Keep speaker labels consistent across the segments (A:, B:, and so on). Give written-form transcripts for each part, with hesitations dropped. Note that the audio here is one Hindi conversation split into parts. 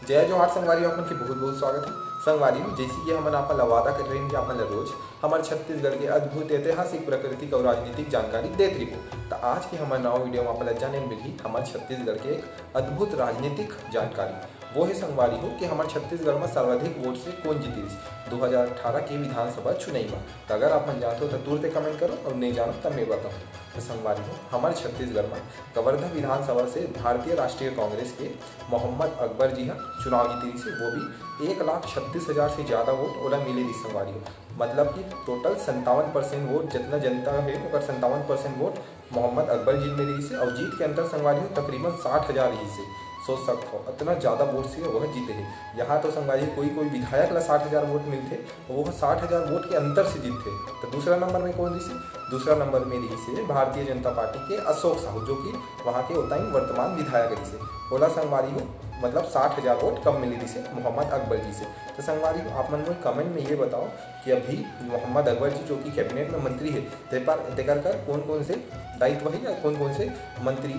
A: जय जोहार संगवारी आपन के बहुत बहुत स्वागत है। संगवारी जैसे कि हमन आपन वादा कर रहे हैं कि आपन रोज हमारे छत्तीसगढ़ के अद्भुत ऐतिहासिक प्राकृतिक और राजनीतिक जानकारी देते रहो। तो आज के हमारे नवा वीडियो में आपन जाने मिली हमारे छत्तीसगढ़ के एक अद्भुत राजनीतिक जानकारी। वो है संगवारी हो कि हमारे छत्तीसगढ़ में सर्वाधिक वोट से कौन जीती 2018 के विधानसभा चुनाव में। तो अगर आप जानते हो तो तुरंत कमेंट करो और नहीं जानो तब मैं बताऊँ। तो संगवारी हो हमारे छत्तीसगढ़ में कवर्धा विधानसभा से भारतीय राष्ट्रीय कांग्रेस के मोहम्मद अकबर जी हाँ चुनाव जीती से, वो भी 1,36,000 से ज़्यादा वोट ओला मिले थी संगवारी हो। मतलब कि टोटल 57% वोट जितना जनता है वो 57% वोट मोहम्मद अकबर जी में रही से, और जीत के अंतर संगवारी हो तकरीबन 60,000 ही से। सोच सकते हो इतना ज़्यादा वोट से वह जीते हैं। यहाँ तो संगवारी कोई विधायक ला 60,000 वोट मिलते, वो 60,000 वोट के अंतर से जीतते। तो दूसरा नंबर में कौन रही से? दूसरा नंबर में रही से भारतीय जनता पार्टी के अशोक साहू, जो कि वहाँ के उतना ही वर्तमान विधायक रही से। बोला संगवारी हो मतलब 60,000 वोट कम मिली थी से मोहम्मद अकबर जी से। तो संगवारी हो आप मन मुझे कमेंट में ये बताओ कि अभी मोहम्मद अकबर जी जो कि कैबिनेट में मंत्री है देकर कर कौन कौन से दायित्व है या कौन कौन से मंत्री।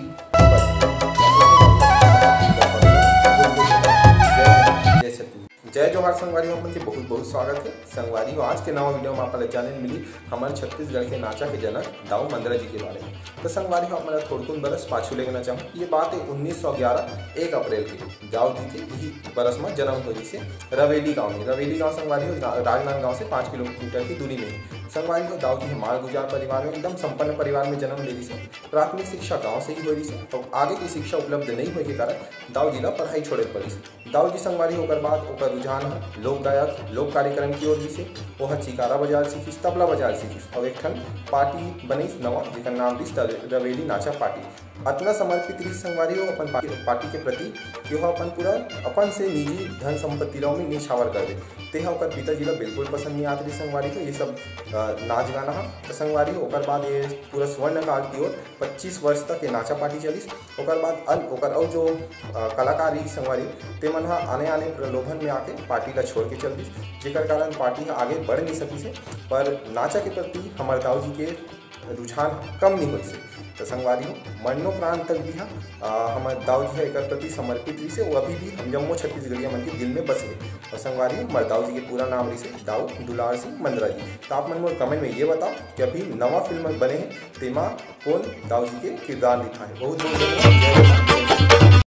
A: जय जोहार संगवारी अपन के बहुत बहुत स्वागत है। संगवारी आज के नवा वीडियो में आप जानने मिली हमारे छत्तीसगढ़ के नाचा के जनक दाऊ मंद्रा जी के बारे में। तो संगवारी आप थोड़कुन बरस पाछू ले जाना चाहूँ। ये बात है 1911 1 अप्रैल के दाऊ जी के यही बरस में जन्म हुई से रवेली गाँव में। रवेली गाँव संगवारी राजनांदगांव से 5 किलोमीटर की दूरी में संगवारी हो। दाऊ जी माल गुजार परिवार में एकदम संपन्न परिवार में जन्म ले रही से। प्राथमिक शिक्षा गाँव से ही हो रही से, तो आगे की शिक्षा उपलब्ध नहीं होने के कारण दाऊ जी ला पढ़ाई छोड़े पड़ी से। दाऊ जी संगवारी होकर बाद ओकर रुझान है लोक गायक लोक कार्यक्रम की ओर भी से। वह चिकारा बाजार सीखिस, तबला बाजार सीखिस, और एक ठन पार्टी बनीस नवा जिसका नाम दिस रवेली नाचा पार्टी। इतना समर्पित रही संगवारी हो अपन पार्टी के प्रति कि वह अपन पूरा अपन से निजी धन संपत्ति में निछावर कर दे। तेहा ओकर पिताजी ला बिल्कुल पसंद नहीं आती संगवारी को ये सब नाच गाना है। संगवारी ओकर बाद ये पूरा स्वर्ण काल की ओर 25 वर्ष तक ये नाचा पार्टी चलिस। ओकर बाद ओकर और जो कलाकार रही संगवारी ते मन आने प्रलोभन में आके पार्टी ला छोड़ के चल दिस, जेकर कारण पार्टी आगे बढ़ नहीं सकी से। पर नाचा के प्रति हमारे दाऊ जी के रुझान कम नहीं हुई से। तो संगवारी हो मरणों प्रांत तक भी हमारे दाऊ जी एक प्रति समर्पित रही से। वो अभी भी हम जम्मू छत्तीसगढ़िया मन के दिल में बसे। और संगवारी हमारे दाऊ जी के पूरा नाम रही से दाऊ दुलार सिंह मंद्रा जी। तो आप मन कमेंट में ये बताओ कि अभी नवा फिल्म बने हैं तेमा कौन दाऊ जी के किरदार निभाए। बहुत बहुत